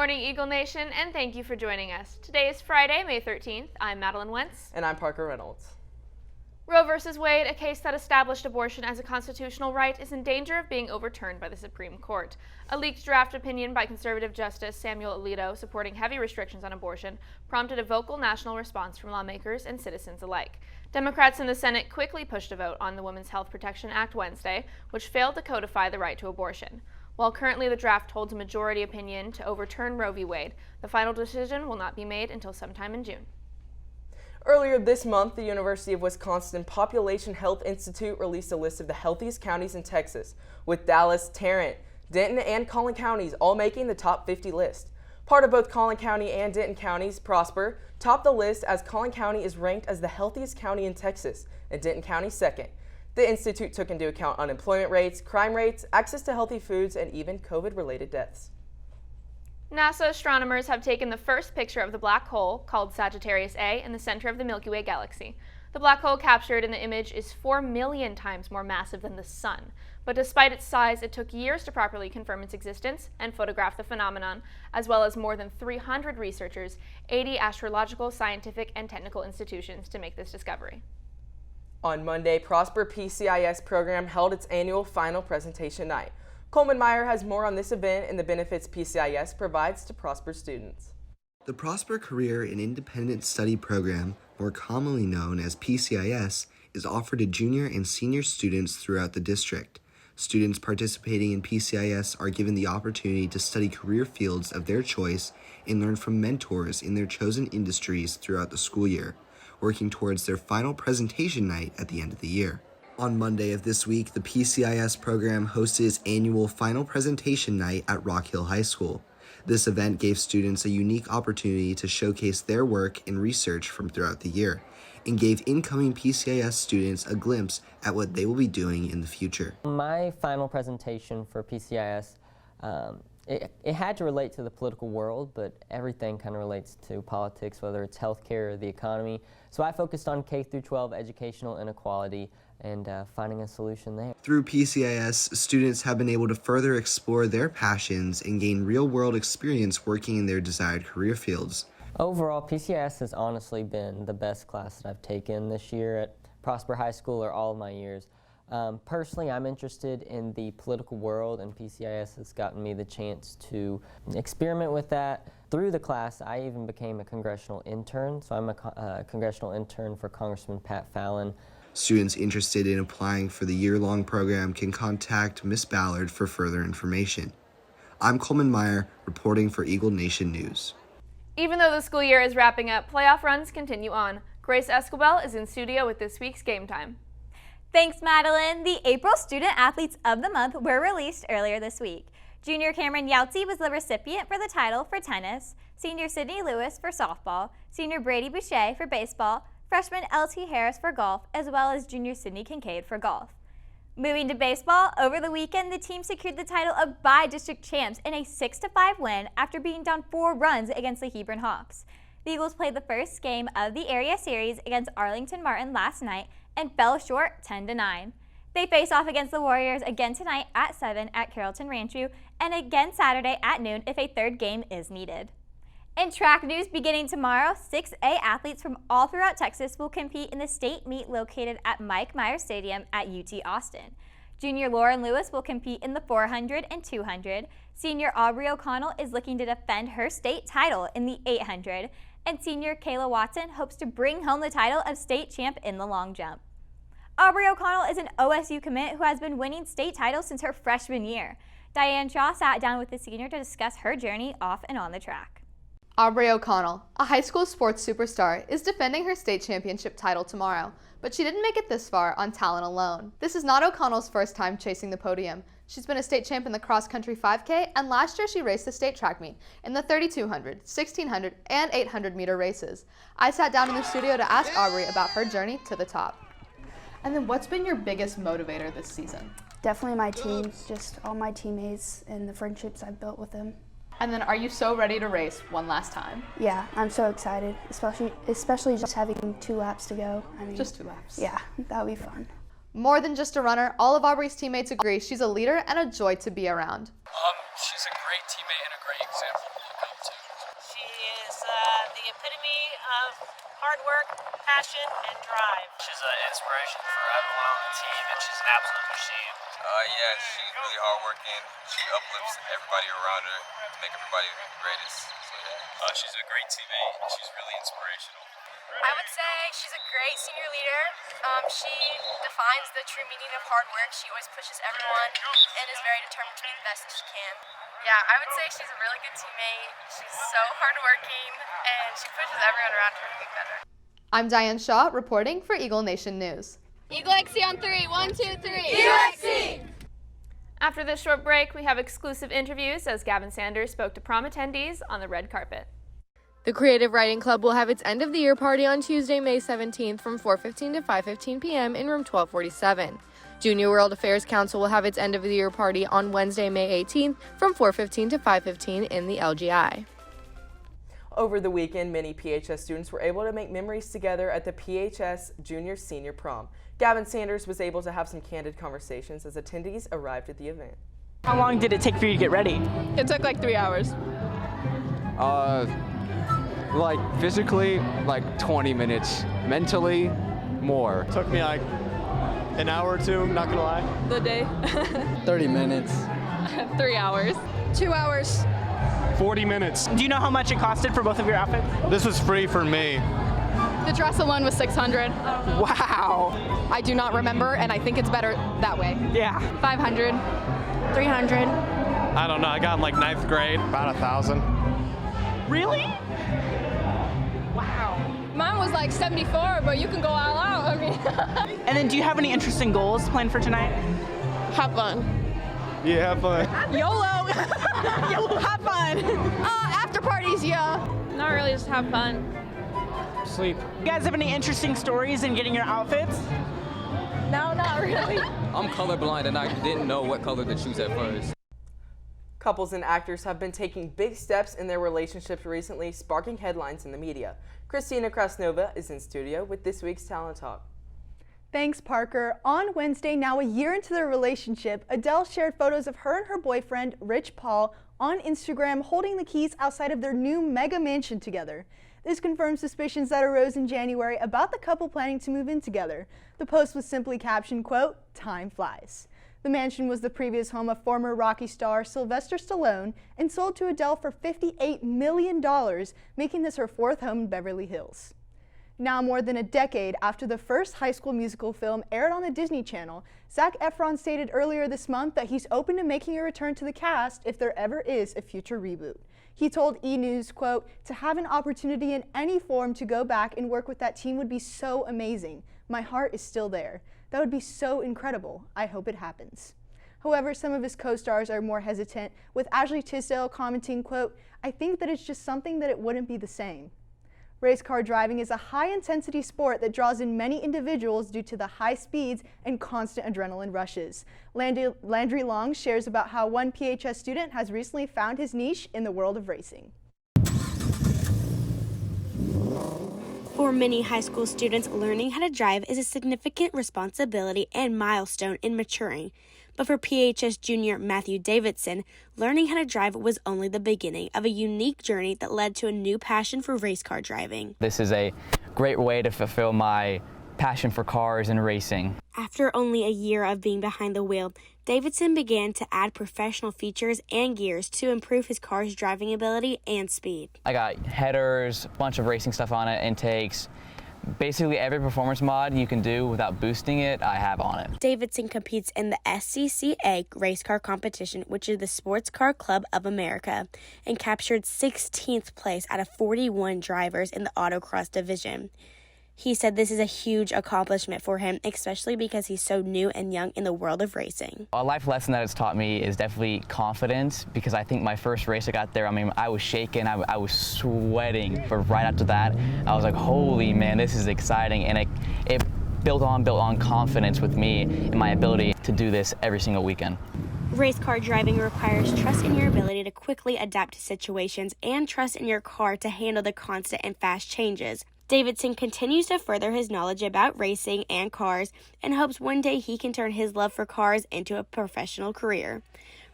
morning, Eagle Nation, and thank you for joining us. Today is Friday, May 13th. I'm Madeline Wentz. And I'm Parker Reynolds. Roe v. Wade, a case that established abortion as a constitutional right, is in danger of being overturned by the Supreme Court. A leaked draft opinion by conservative Justice Samuel Alito supporting heavy restrictions on abortion prompted a vocal national response from lawmakers and citizens alike. Democrats in the Senate quickly pushed a vote on the Women's Health Protection Act Wednesday, which failed to codify the right to abortion. While currently the draft holds a majority opinion to overturn Roe v. Wade, the final decision will not be made until sometime in June. Earlier this month, the University of Wisconsin Population Health Institute released a list of the healthiest counties in Texas, with Dallas, Tarrant, Denton, and Collin counties all making the top 50 list. Part of both Collin County and Denton counties, Prosper, topped the list as Collin County is ranked as the healthiest county in Texas, and Denton County second. The institute took into account unemployment rates, crime rates, access to healthy foods, and even COVID-related deaths. NASA astronomers have taken the first picture of the black hole, called Sagittarius A, in the center of the Milky Way galaxy. The black hole captured in the image is 4 million times more massive than the Sun, but despite its size, it took years to properly confirm its existence and photograph the phenomenon, as well as more than 300 researchers, 80 astrological, scientific, and technical institutions to make this discovery. On Monday, Prosper PCIS program held its annual final presentation night. Coleman Meyer has more on this event and the benefits PCIS provides to Prosper students. The Prosper Career and Independent Study Program, more commonly known as PCIS, is offered to junior and senior students throughout the district. Students participating in PCIS are given the opportunity to study career fields of their choice and learn from mentors in their chosen industries throughout the school year, working towards their final presentation night at the end of the year. On Monday of this week, the PCIS program hosted its annual final presentation night at Rock Hill High School. This event gave students a unique opportunity to showcase their work and research from throughout the year, and gave incoming PCIS students a glimpse at what they will be doing in the future. My final presentation for PCIS, it had to relate to the political world, but everything kind of relates to politics, whether it's healthcare or the economy. So I focused on K-12 educational inequality and finding a solution there. Through PCIS, students have been able to further explore their passions and gain real-world experience working in their desired career fields. Overall, PCIS has honestly been the best class that I've taken this year at Prosper High School or all of my years. Personally, I'm interested in the political world, and PCIS has gotten me the chance to experiment with that. Through the class, I even became a congressional intern, so I'm a congressional intern for Congressman Pat Fallon. Students interested in applying for the year-long program can contact Ms. Ballard for further information. I'm Coleman Meyer, reporting for Eagle Nation News. Even though the school year is wrapping up, playoff runs continue on. Grace Escobel is in studio with this week's Game Time. Thanks, Madeline. The April Student Athletes of the Month were released earlier this week. Junior Cameron Yautzi was the recipient for the title for tennis, Senior Sydney Lewis for softball, Senior Brady Boucher for baseball, Freshman L.T. Harris for golf, as well as Junior Sydney Kincaid for golf. Moving to baseball, over the weekend, the team secured the title of by-district champs in a 6-5 win after being down 4 runs against the Hebron Hawks. The Eagles played the first game of the area series against Arlington Martin last night and fell short 10-9. They face off against the Warriors again tonight at 7 at Carrollton Rancho and again Saturday at noon if a third game is needed. In track news, beginning tomorrow, 6A athletes from all throughout Texas will compete in the state meet located at Mike Myers Stadium at UT Austin. Junior Lauren Lewis will compete in the 400 and 200. Senior Aubrey O'Connell is looking to defend her state title in the 800. And senior Kayla Watson hopes to bring home the title of state champ in the long jump. Aubrey O'Connell is an OSU commit who has been winning state titles since her freshman year. Diane Shaw sat down with the senior to discuss her journey off and on the track. Aubrey O'Connell, a high school sports superstar, is defending her state championship title tomorrow, but she didn't make it this far on talent alone. This is not O'Connell's first time chasing the podium. She's been a state champ in the cross-country 5K, and last year she raced the state track meet in the 3,200, 1,600, and 800-meter races. I sat down in the studio to ask Aubrey about her journey to the top. And then what's been your biggest motivator this season? Definitely my team, just all my teammates and the friendships I've built with them. And then are you so ready to race one last time? Yeah, I'm so excited, especially just having 2 laps to go. Just 2 laps? Yeah, that'll be fun. More than just a runner, all of Aubrey's teammates agree she's a leader and a joy to be around. She's a great teammate and a great example to look up hard work, passion, and drive. She's an inspiration for everyone on the team, and she's an absolute machine. Yeah, she's really hardworking. She uplifts everybody around her to make everybody the greatest. So yeah. She's a great teammate. She's really inspirational. I would say she's a great senior leader. She defines the true meaning of hard work. She always pushes everyone and is very determined to be the best that she can. Yeah, I would say she's a really good teammate. She's so hardworking and she pushes everyone around her to be better. I'm Diane Shaw reporting for Eagle Nation News. Eagle XC on 3. 1, 2, 3. Eagle XC! After this short break, we have exclusive interviews as Gavin Sanders spoke to prom attendees on the red carpet. The Creative Writing Club will have its end-of-the-year party on Tuesday, May 17th from 4:15 to 5:15 p.m. in room 1247. Junior World Affairs Council will have its end-of-the-year party on Wednesday, May 18th from 4:15 to 5:15 in the LGI. Over the weekend, many PHS students were able to make memories together at the PHS Junior Senior Prom. Gavin Sanders was able to have some candid conversations as attendees arrived at the event. How long did it take for you to get ready? It took like 3 hours. Like physically, like 20 minutes. Mentally, more. Took me like an hour or two, not gonna lie. The day. 30 minutes. 3 hours. 2 hours. 40 minutes. Do you know how much it costed for both of your outfits? This was free for me. The dress alone was $600. Wow. I do not remember, and I think it's better that way. Yeah. $500. $300. I don't know, I got in like 9th grade, about 1,000. Really? Wow. Mine was like 74, but you can go all out. I mean. And then do you have any interesting goals planned for tonight? Have fun. Yeah, have fun. YOLO. YOLO. Have fun. After parties, yeah. Not really, just have fun. Sleep. You guys have any interesting stories in getting your outfits? No, not really. I'm colorblind and I didn't know what color to choose at first. Couples and actors have been taking big steps in their relationships recently, sparking headlines in the media. Christina Krasnova is in studio with this week's Talent Talk. Thanks, Parker. On Wednesday, now a year into their relationship, Adele shared photos of her and her boyfriend, Rich Paul, on Instagram holding the keys outside of their new mega mansion together. This confirms suspicions that arose in January about the couple planning to move in together. The post was simply captioned, quote, "Time flies." The mansion was the previous home of former Rocky star Sylvester Stallone and sold to Adele for $58 million, making this her fourth home in Beverly Hills. Now more than a decade after the first High School Musical film aired on the Disney Channel, Zac Efron stated earlier this month that he's open to making a return to the cast if there ever is a future reboot. He told E! News, quote, "To have an opportunity in any form to go back and work with that team would be so amazing. My heart is still there. That would be so incredible. I hope it happens." However, some of his co-stars are more hesitant, with Ashley Tisdale commenting, quote, "I think that it's just something that it wouldn't be the same." Race car driving is a high-intensity sport that draws in many individuals due to the high speeds and constant adrenaline rushes. Landry Long shares about how one PHS student has recently found his niche in the world of racing. For many high school students, learning how to drive is a significant responsibility and milestone in maturing. But for PHS junior Matthew Davidson, learning how to drive was only the beginning of a unique journey that led to a new passion for race car driving. This is a great way to fulfill my passion for cars and racing. After only a year of being behind the wheel, Davidson began to add professional features and gears to improve his car's driving ability and speed. I got headers, a bunch of racing stuff on it, intakes. Basically every performance mod you can do without boosting it, I have on it. Davidson competes in the SCCA race car competition, which is the Sports Car Club of America, and captured 16th place out of 41 drivers in the autocross division. He said this is a huge accomplishment for him, especially because he's so new and young in the world of racing. A life lesson that it's taught me is definitely confidence, because I think my first race I got there, I was shaking, I was sweating, but right after that, I was like, holy man, this is exciting, and it built on confidence with me and my ability to do this every single weekend. Race car driving requires trust in your ability to quickly adapt to situations and trust in your car to handle the constant and fast changes. Davidson continues to further his knowledge about racing and cars and hopes one day he can turn his love for cars into a professional career.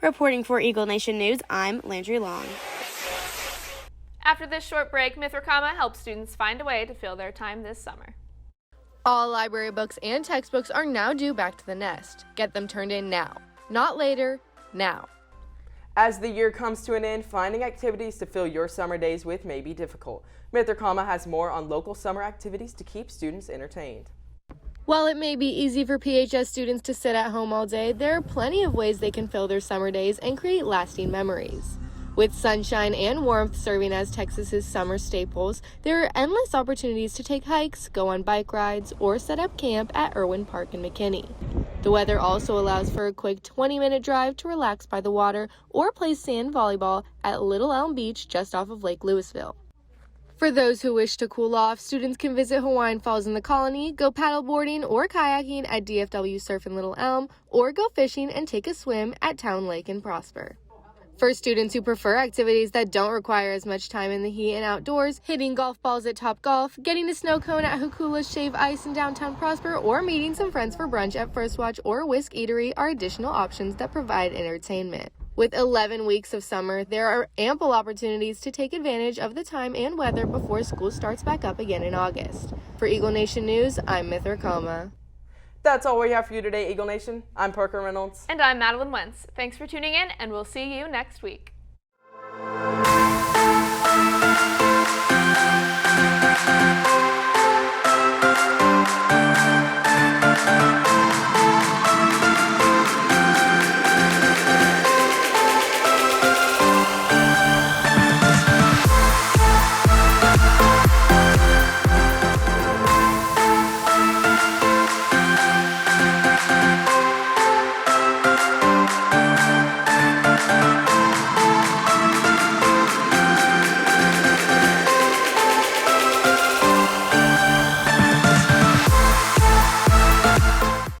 Reporting for Eagle Nation News, I'm Landry Long. After this short break, Mithrakama helps students find a way to fill their time this summer. All library books and textbooks are now due back to the nest. Get them turned in now. Not later, now. As the year comes to an end, finding activities to fill your summer days with may be difficult. Mithrakama has more on local summer activities to keep students entertained. While it may be easy for PHS students to sit at home all day, there are plenty of ways they can fill their summer days and create lasting memories. With sunshine and warmth serving as Texas's summer staples, there are endless opportunities to take hikes, go on bike rides, or set up camp at Irwin Park in McKinney. The weather also allows for a quick 20-minute drive to relax by the water or play sand volleyball at Little Elm Beach just off of Lake Louisville. For those who wish to cool off, students can visit Hawaiian Falls in the Colony, go paddleboarding or kayaking at DFW Surf in Little Elm, or go fishing and take a swim at Town Lake in Prosper. For students who prefer activities that don't require as much time in the heat and outdoors, hitting golf balls at Top Golf, getting a snow cone at Hukula's Shave Ice in downtown Prosper, or meeting some friends for brunch at First Watch or Whisk Eatery are additional options that provide entertainment. With 11 weeks of summer, there are ample opportunities to take advantage of the time and weather before school starts back up again in August. For Eagle Nation News, I'm Mithrakama. That's all we have for you today, Eagle Nation. I'm Parker Reynolds. And I'm Madeline Wentz. Thanks for tuning in, and we'll see you next week.